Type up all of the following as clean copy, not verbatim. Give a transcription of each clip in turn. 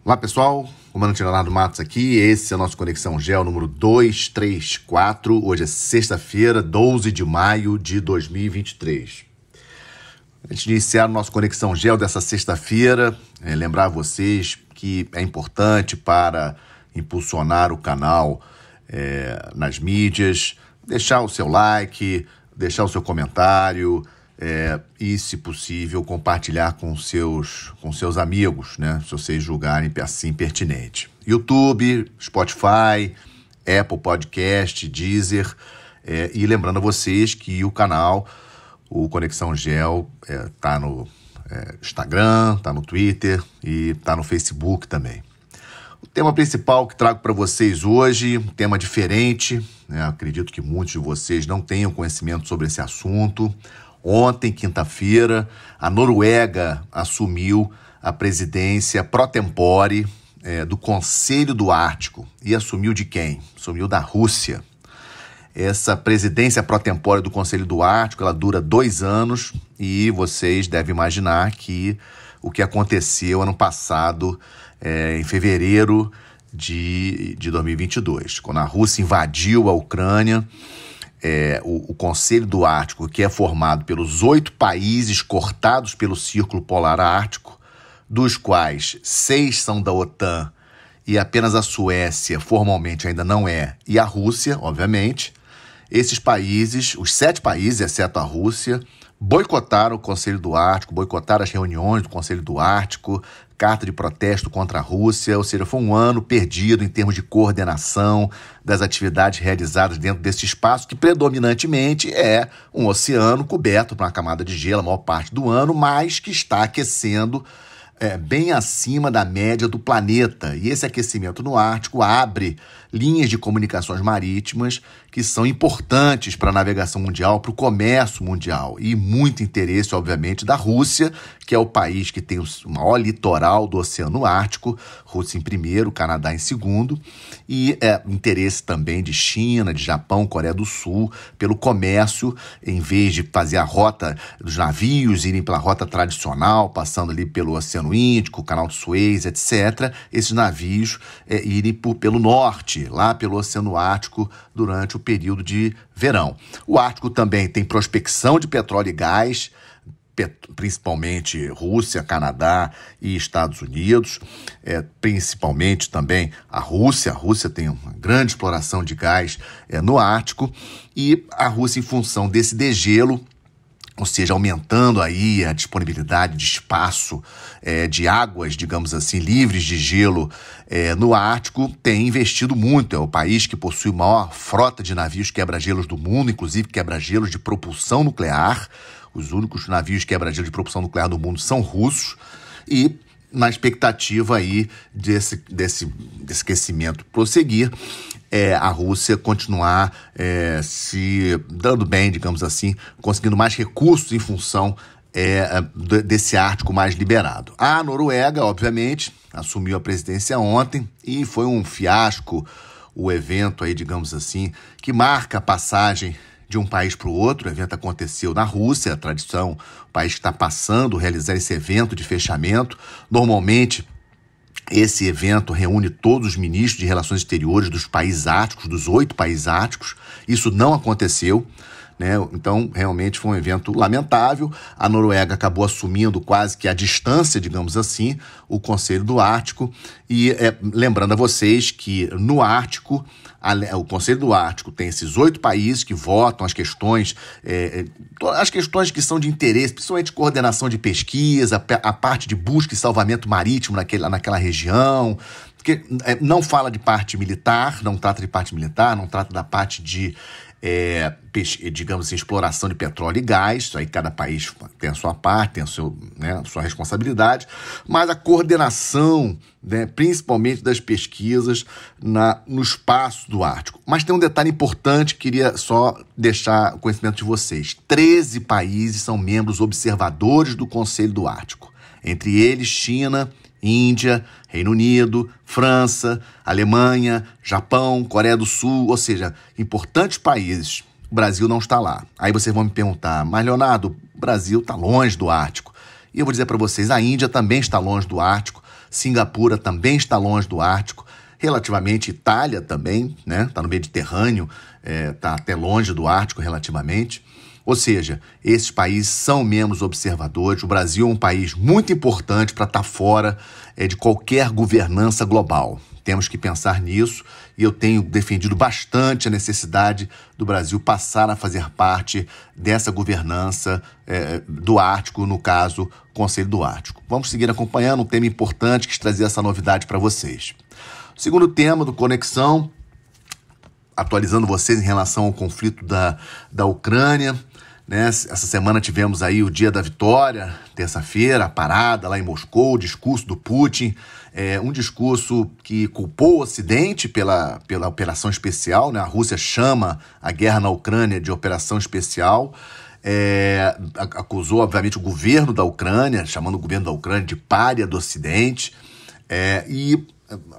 Olá pessoal, comandante Leonardo Matos aqui, esse é o nosso Conexão Geo número 234, hoje é sexta-feira, 12 de maio de 2023. Antes de iniciar o nosso Conexão Geo dessa sexta-feira, lembrar a vocês que é importante para impulsionar o canal nas mídias, deixar o seu like, deixar o seu comentário, e, se possível, compartilhar com seus amigos, né? Se vocês julgarem assim pertinente. YouTube, Spotify, Apple Podcast, Deezer, e lembrando a vocês que o canal, o Conexão Geo, está no Instagram, está no Twitter e está no Facebook também. O tema principal que trago para vocês hoje, um tema diferente, né? Acredito que muitos de vocês não tenham conhecimento sobre esse assunto. Ontem, quinta-feira, a Noruega assumiu a presidência pro tempore do Conselho do Ártico. E assumiu de quem? Assumiu da Rússia. Essa presidência pro tempore do Conselho do Ártico, ela dura 2 anos e vocês devem imaginar que o que aconteceu ano passado, em fevereiro de 2022, quando a Rússia invadiu a Ucrânia. O Conselho do Ártico, que é formado pelos 8 países cortados pelo Círculo Polar Ártico, dos quais 6 são da OTAN e apenas a Suécia formalmente ainda não é, e a Rússia, obviamente. Esses países, os 7 países, exceto a Rússia, boicotaram o Conselho do Ártico, boicotaram as reuniões do Conselho do Ártico, carta de protesto contra a Rússia, ou seja, foi um ano perdido em termos de coordenação das atividades realizadas dentro desse espaço, que predominantemente é um oceano coberto por uma camada de gelo a maior parte do ano, mas que está aquecendo bem acima da média do planeta. E esse aquecimento no Ártico abre linhas de comunicações marítimas que são importantes para a navegação mundial, para o comércio mundial, e muito interesse, obviamente, da Rússia, que é o país que tem o maior litoral do Oceano Ártico, Rússia em primeiro, Canadá em segundo, e interesse também de China, de Japão, Coreia do Sul, pelo comércio, em vez de fazer a rota dos navios, irem pela rota tradicional, passando ali pelo Oceano Índico, Canal de Suez, etc., esses navios irem pelo norte, lá pelo Oceano Ártico, durante o período de verão. O Ártico também tem prospecção de petróleo e gás, principalmente Rússia, Canadá e Estados Unidos, principalmente também a Rússia. A Rússia tem uma grande exploração de gás no Ártico, e a Rússia, em função desse degelo, ou seja, aumentando aí a disponibilidade de espaço, de águas, digamos assim, livres de gelo no Ártico, tem investido muito. É o país que possui a maior frota de navios quebra-gelos do mundo, inclusive quebra-gelos de propulsão nuclear. Os únicos navios quebra-gelo de propulsão nuclear do mundo são russos, e na expectativa aí desse aquecimento prosseguir, a Rússia continuar se dando bem, digamos assim, conseguindo mais recursos em função desse Ártico mais liberado. A Noruega, obviamente, assumiu a presidência ontem e foi um fiasco o evento aí, digamos assim, que marca a passagem de um país para o outro. O evento aconteceu na Rússia, a tradição, o país que está passando, realizar esse evento de fechamento. Normalmente, esse evento reúne todos os ministros de relações exteriores dos países árticos, dos 8 países árticos. Isso não aconteceu, né? Então, realmente foi um evento lamentável. A Noruega acabou assumindo quase que à distância, digamos assim, o Conselho do Ártico. E lembrando a vocês que no Ártico, o Conselho do Ártico tem esses 8 países que votam as questões que são de interesse, principalmente coordenação de pesquisa, a parte de busca e salvamento marítimo naquela região, porque não fala de parte militar, não trata de parte militar, não trata da parte de digamos assim, exploração de petróleo e gás. Isso aí cada país tem a sua parte, tem a sua responsabilidade, mas a coordenação, né, principalmente das pesquisas no espaço do Ártico. Mas tem um detalhe importante, queria só deixar o conhecimento de vocês. 13 países são membros observadores do Conselho do Ártico, entre eles China, Índia, Reino Unido, França, Alemanha, Japão, Coreia do Sul, ou seja, importantes países. O Brasil não está lá. Aí vocês vão me perguntar, mas Leonardo, o Brasil está longe do Ártico. E eu vou dizer para vocês, a Índia também está longe do Ártico, Singapura também está longe do Ártico, relativamente Itália também, né? Está no Mediterrâneo, está até longe do Ártico relativamente. Ou seja, esses países são membros observadores. O Brasil é um país muito importante para estar fora de qualquer governança global. Temos que pensar nisso e eu tenho defendido bastante a necessidade do Brasil passar a fazer parte dessa governança do Ártico, no caso, Conselho do Ártico. Vamos seguir acompanhando um tema importante, quis trazer essa novidade para vocês. O segundo tema do Conexão, atualizando vocês em relação ao conflito da Ucrânia, né? Essa semana tivemos aí o Dia da Vitória, terça-feira, a parada lá em Moscou, o discurso do Putin, um discurso que culpou o Ocidente pela operação especial, né? A Rússia chama a guerra na Ucrânia de operação especial, acusou, obviamente, o governo da Ucrânia, chamando o governo da Ucrânia de pária do Ocidente,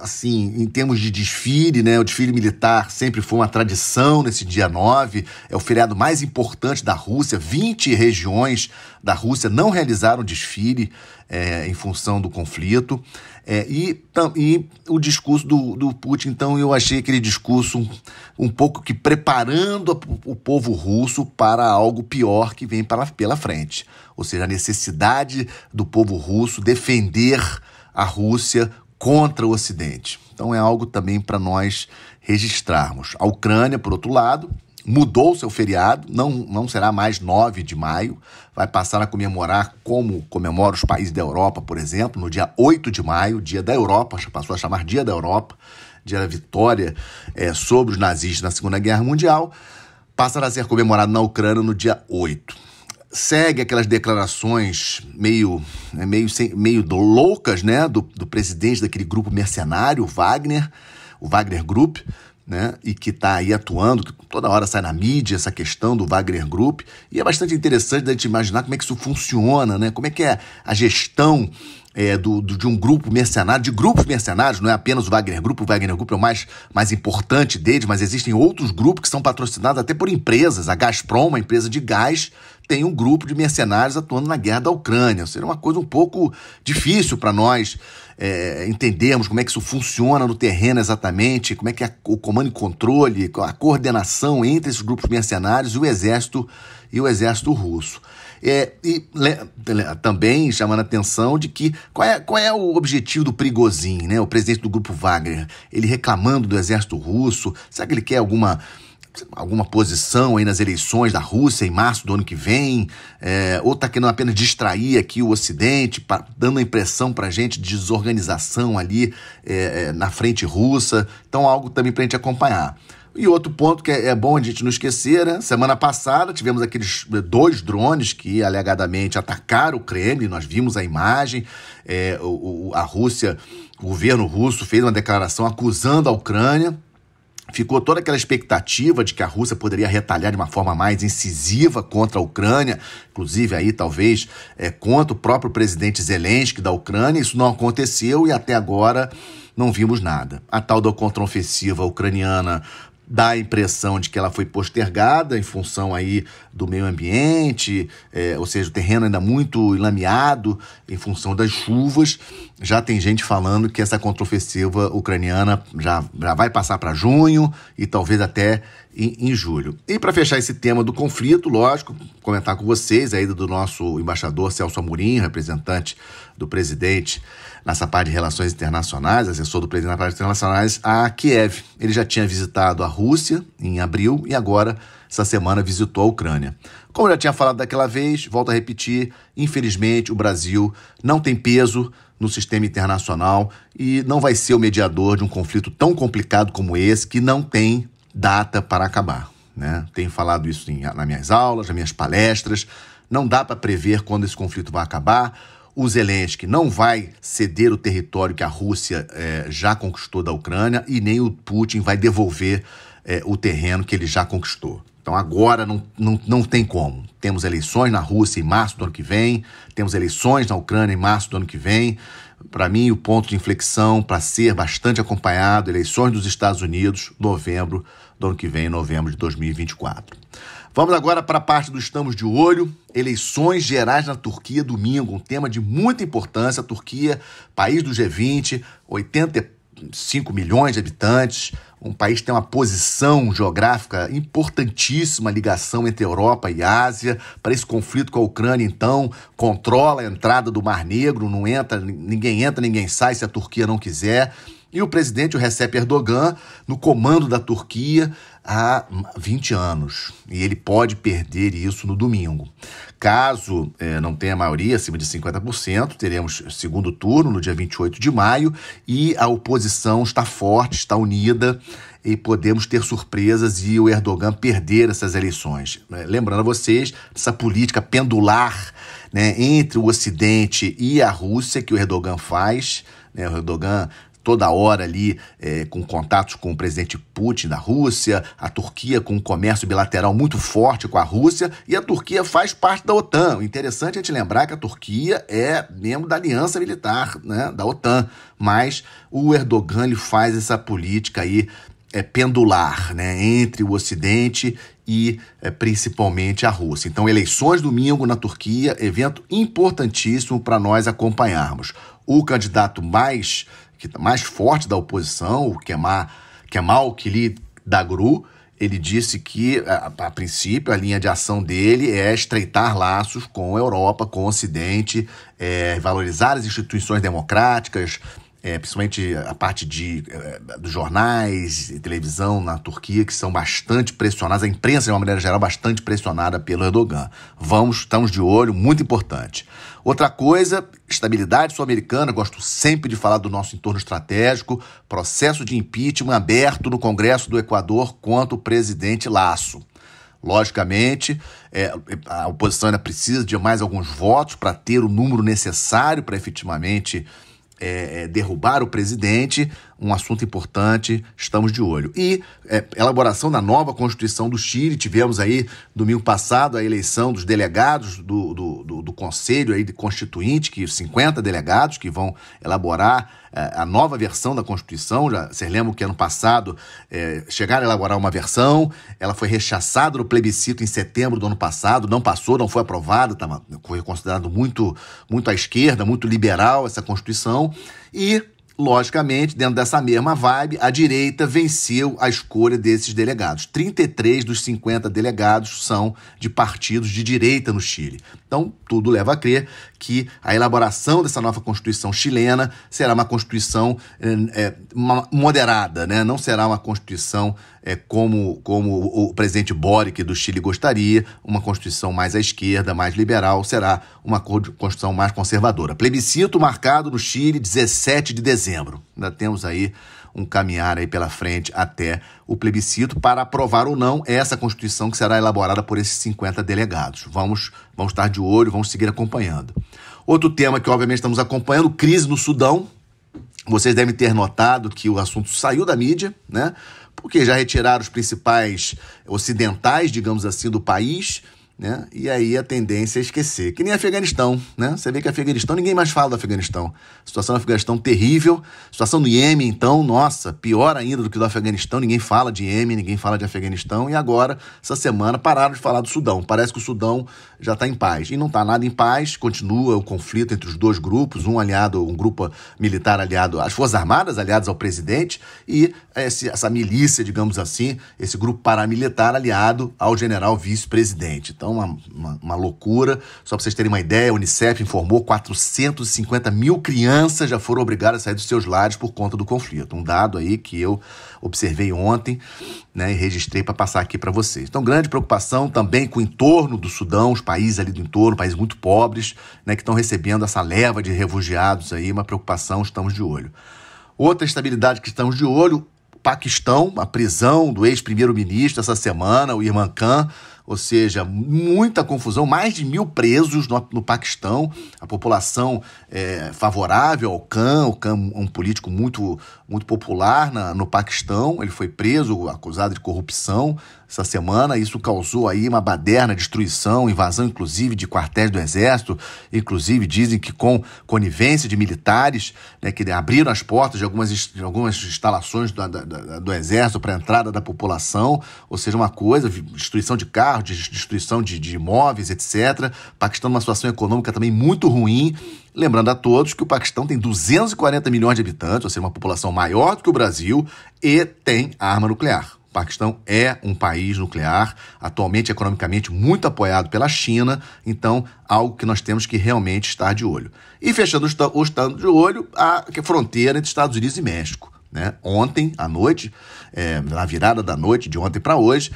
assim, em termos de desfile, né, o desfile militar sempre foi uma tradição nesse dia 9, é o feriado mais importante da Rússia, 20 regiões da Rússia não realizaram desfile em função do conflito, e o discurso do Putin, então eu achei aquele discurso um pouco que preparando o povo russo para algo pior que vem pela frente, ou seja, a necessidade do povo russo defender a Rússia contra o Ocidente. Então é algo também para nós registrarmos. A Ucrânia, por outro lado, mudou seu feriado, não será mais 9 de maio, vai passar a comemorar como comemora os países da Europa, por exemplo, no dia 8 de maio, dia da Europa, passou a chamar Dia da Europa, dia da vitória sobre os nazistas na Segunda Guerra Mundial, passará a ser comemorado na Ucrânia no dia 8. Segue aquelas declarações meio loucas, né, do presidente daquele grupo mercenário, o Wagner Group, né, e que está aí atuando, que toda hora sai na mídia essa questão do Wagner Group, e é bastante interessante a gente imaginar como é que isso funciona, né, como é que é a gestão de um grupo mercenário, de grupos mercenários, não é apenas o Wagner Group é o mais importante deles, mas existem outros grupos que são patrocinados até por empresas. A Gazprom, uma empresa de gás, tem um grupo de mercenários atuando na guerra da Ucrânia. Seria uma coisa um pouco difícil para nós entendermos como é que isso funciona no terreno exatamente, como é que é o comando e controle, a coordenação entre esses grupos mercenários e o exército russo. Também chamando a atenção de que qual é o objetivo do Prigozhin, né? O presidente do grupo Wagner, ele reclamando do exército russo, será que ele quer alguma posição aí nas eleições da Rússia em março do ano que vem, ou está querendo apenas distrair aqui o Ocidente, dando a impressão para a gente de desorganização ali na frente russa? Então algo também para a gente acompanhar. E outro ponto que é bom a gente não esquecer, né? Semana passada tivemos aqueles 2 drones que alegadamente atacaram o Kremlin, nós vimos a imagem, a Rússia, o governo russo fez uma declaração acusando a Ucrânia. Ficou toda aquela expectativa de que a Rússia poderia retalhar de uma forma mais incisiva contra a Ucrânia, inclusive aí talvez contra o próprio presidente Zelensky da Ucrânia. Isso não aconteceu e até agora não vimos nada. A tal da contraofensiva ucraniana dá a impressão de que ela foi postergada em função aí do meio ambiente, ou seja, o terreno ainda muito enlameado em função das chuvas. Já tem gente falando que essa contraofensiva ucraniana já vai passar para junho e talvez até em julho. E para fechar esse tema do conflito, lógico, comentar com vocês a ida do nosso embaixador Celso Amorim, representante do presidente nessa parte de relações internacionais, assessor do presidente nas partes internacionais, a Kiev. Ele já tinha visitado a Rússia em abril e agora, essa semana, visitou a Ucrânia. Como eu já tinha falado daquela vez, volto a repetir, infelizmente o Brasil não tem peso no sistema internacional e não vai ser o mediador de um conflito tão complicado como esse, que não tem data para acabar, né? Tenho falado isso nas minhas aulas, nas minhas palestras. Não dá para prever quando esse conflito vai acabar. O Zelensky não vai ceder o território que a Rússia já conquistou da Ucrânia e nem o Putin vai devolver o terreno que ele já conquistou. Então agora não tem como. Temos eleições na Rússia em março do ano que vem, temos eleições na Ucrânia em março do ano que vem. para mim, o ponto de inflexão para ser bastante acompanhado, eleições dos Estados Unidos, novembro do ano que vem, novembro de 2024. Vamos agora para a parte do Estamos de Olho. Eleições gerais na Turquia, domingo, um tema de muita importância. A Turquia, país do G20, 85 milhões de habitantes, um país que tem uma posição geográfica importantíssima, ligação entre Europa e Ásia. Para esse conflito com a Ucrânia, então, controla a entrada do Mar Negro, não entra, ninguém sai se a Turquia não quiser. E o presidente, o Recep Erdogan, no comando da Turquia há 20 anos. E ele pode perder isso no domingo. Caso não tenha maioria, acima de 50%, teremos segundo turno no dia 28 de maio e a oposição está forte, está unida e podemos ter surpresas e o Erdogan perder essas eleições. Lembrando a vocês, essa política pendular, né, entre o Ocidente e a Rússia que o Erdogan faz, né, o Erdogan toda hora ali com contatos com o presidente Putin da Rússia, a Turquia com um comércio bilateral muito forte com a Rússia, e a Turquia faz parte da OTAN. O interessante é te lembrar que a Turquia é membro da aliança militar, né, da OTAN, mas o Erdogan ele faz essa política aí pendular, né, entre o Ocidente e principalmente a Rússia. Então, eleições domingo na Turquia, evento importantíssimo para nós acompanharmos. O candidato mais forte da oposição, o Kemal Kılıçdaroğlu, ele disse que, a princípio, a linha de ação dele é estreitar laços com a Europa, com o Ocidente, valorizar as instituições democráticas, principalmente a parte dos jornais e televisão na Turquia, que são bastante pressionadas, a imprensa, de uma maneira geral, bastante pressionada pelo Erdogan. Estamos de olho, muito importante. Outra coisa, estabilidade sul-americana, gosto sempre de falar do nosso entorno estratégico, processo de impeachment aberto no Congresso do Equador contra o presidente Lasso. Logicamente, a oposição ainda precisa de mais alguns votos para ter o número necessário para efetivamente derrubar o presidente, um assunto importante, estamos de olho. E elaboração da nova Constituição do Chile, tivemos aí, domingo passado, a eleição dos delegados do Conselho aí Constituinte, 50 delegados que vão elaborar a nova versão da Constituição. Vocês lembram que ano passado chegaram a elaborar uma versão, ela foi rechaçada no plebiscito em setembro do ano passado, não passou, não foi aprovada, foi considerado muito à esquerda, muito liberal essa Constituição, e logicamente, dentro dessa mesma vibe, a direita venceu a escolha desses delegados. 33 dos 50 delegados são de partidos de direita no Chile. Então, tudo leva a crer que a elaboração dessa nova Constituição chilena será uma Constituição moderada, né? Não será uma Constituição como o presidente Boric do Chile gostaria, uma Constituição mais à esquerda, mais liberal, será uma Constituição mais conservadora. Plebiscito marcado no Chile, 17 de dezembro. Ainda temos aí um caminhar aí pela frente até o plebiscito para aprovar ou não essa Constituição que será elaborada por esses 50 delegados. Vamos estar de olho, vamos seguir acompanhando. Outro tema que, obviamente, estamos acompanhando, crise no Sudão. Vocês devem ter notado que o assunto saiu da mídia, né? Porque já retiraram os principais ocidentais, digamos assim, do país, né? E aí a tendência é esquecer. Que nem Afeganistão, né? Você vê que Afeganistão, ninguém mais fala do Afeganistão. A situação no Afeganistão terrível. A situação no Iêmen, então, nossa, pior ainda do que do Afeganistão. Ninguém fala de Iêmen, ninguém fala de Afeganistão. E agora, essa semana, pararam de falar do Sudão. Parece que o Sudão já está em paz. E não está nada em paz. Continua o conflito entre os dois grupos. Um grupo militar aliado às Forças Armadas, aliados ao presidente, e essa milícia, digamos assim, esse grupo paramilitar aliado ao general vice-presidente. Então, uma loucura. Só para vocês terem uma ideia, a Unicef informou 450 mil crianças já foram obrigadas a sair dos seus lares por conta do conflito. Um dado aí que eu observei ontem, né, e registrei para passar aqui para vocês. Então, grande preocupação também com o entorno do Sudão, os países ali do entorno, países muito pobres, né, que estão recebendo essa leva de refugiados aí, uma preocupação, estamos de olho. Outra estabilidade que estamos de olho, Paquistão, a prisão do ex-primeiro-ministro essa semana, o Imran Khan, ou seja, muita confusão, mais de 1.000 presos no Paquistão, a população favorável ao Khan. O Khan é um político muito, muito popular no Paquistão, ele foi preso, acusado de corrupção essa semana. Isso causou aí uma baderna, destruição, invasão inclusive de quartéis do exército, inclusive dizem que com conivência de militares, né, que abriram as portas de algumas instalações do exército para a entrada da população, ou seja, uma coisa, destruição de carros, destruição de imóveis, etc. Paquistão numa situação econômica também muito ruim. Lembrando a todos que o Paquistão tem 240 milhões de habitantes, ou seja, uma população maior do que o Brasil, e tem arma nuclear. O Paquistão é um país nuclear, atualmente economicamente muito apoiado pela China, então algo que nós temos que realmente estar de olho. E fechando o estando de olho, a fronteira entre Estados Unidos e México. Né? Ontem à noite, na virada da noite, de ontem para hoje,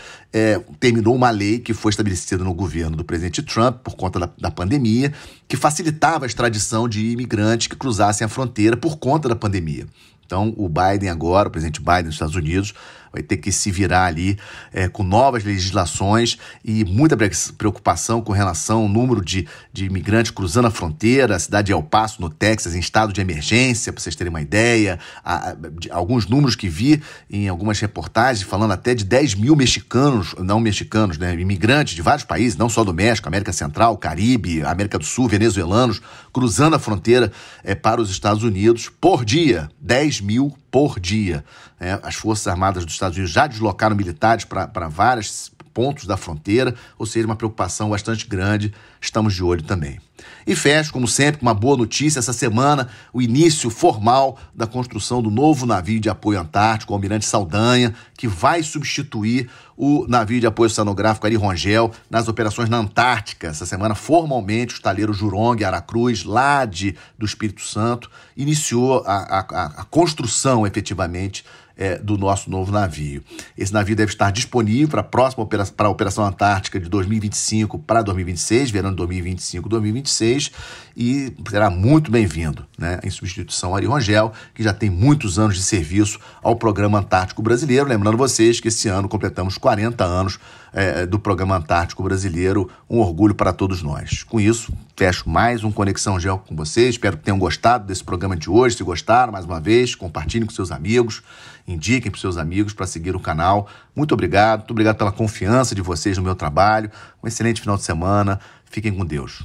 terminou uma lei que foi estabelecida no governo do presidente Trump por conta da pandemia, que facilitava a extradição de imigrantes que cruzassem a fronteira por conta da pandemia. Então, o Biden agora, o presidente Biden dos Estados Unidos, vai ter que se virar ali com novas legislações e muita preocupação com relação ao número de imigrantes cruzando a fronteira. A cidade de El Paso, no Texas, em estado de emergência, para vocês terem uma ideia. Alguns números que vi em algumas reportagens, falando até de 10 mil imigrantes de vários países, não só do México, América Central, Caribe, América do Sul, venezuelanos, cruzando a fronteira para os Estados Unidos por dia. 10 mil por dia. As Forças Armadas dos Estados Unidos já deslocaram militares para vários pontos da fronteira, ou seja, uma preocupação bastante grande. Estamos de olho também. E fecho, como sempre, com uma boa notícia. Essa semana, o início formal da construção do novo navio de apoio antártico, o Almirante Saldanha, que vai substituir o navio de apoio oceanográfico Ari Rongel nas operações na Antártica. Essa semana, formalmente, o estaleiro Jurong Aracruz, lá do Espírito Santo, iniciou a construção, efetivamente, do nosso novo navio. Esse navio deve estar disponível para a Operação Antártica de 2025 para 2026, verão de 2025-2026, e será muito bem-vindo, né, em substituição ao Ari Rongel, que já tem muitos anos de serviço ao Programa Antártico Brasileiro. Lembrando vocês que esse ano completamos 40 anos do Programa Antártico Brasileiro, um orgulho para todos nós. Com isso, fecho mais um Conexão Geo com vocês. Espero que tenham gostado desse programa de hoje. Se gostaram, mais uma vez, compartilhem com seus amigos, indiquem para os seus amigos para seguir o canal. Muito obrigado pela confiança de vocês no meu trabalho. Um excelente final de semana. Fiquem com Deus.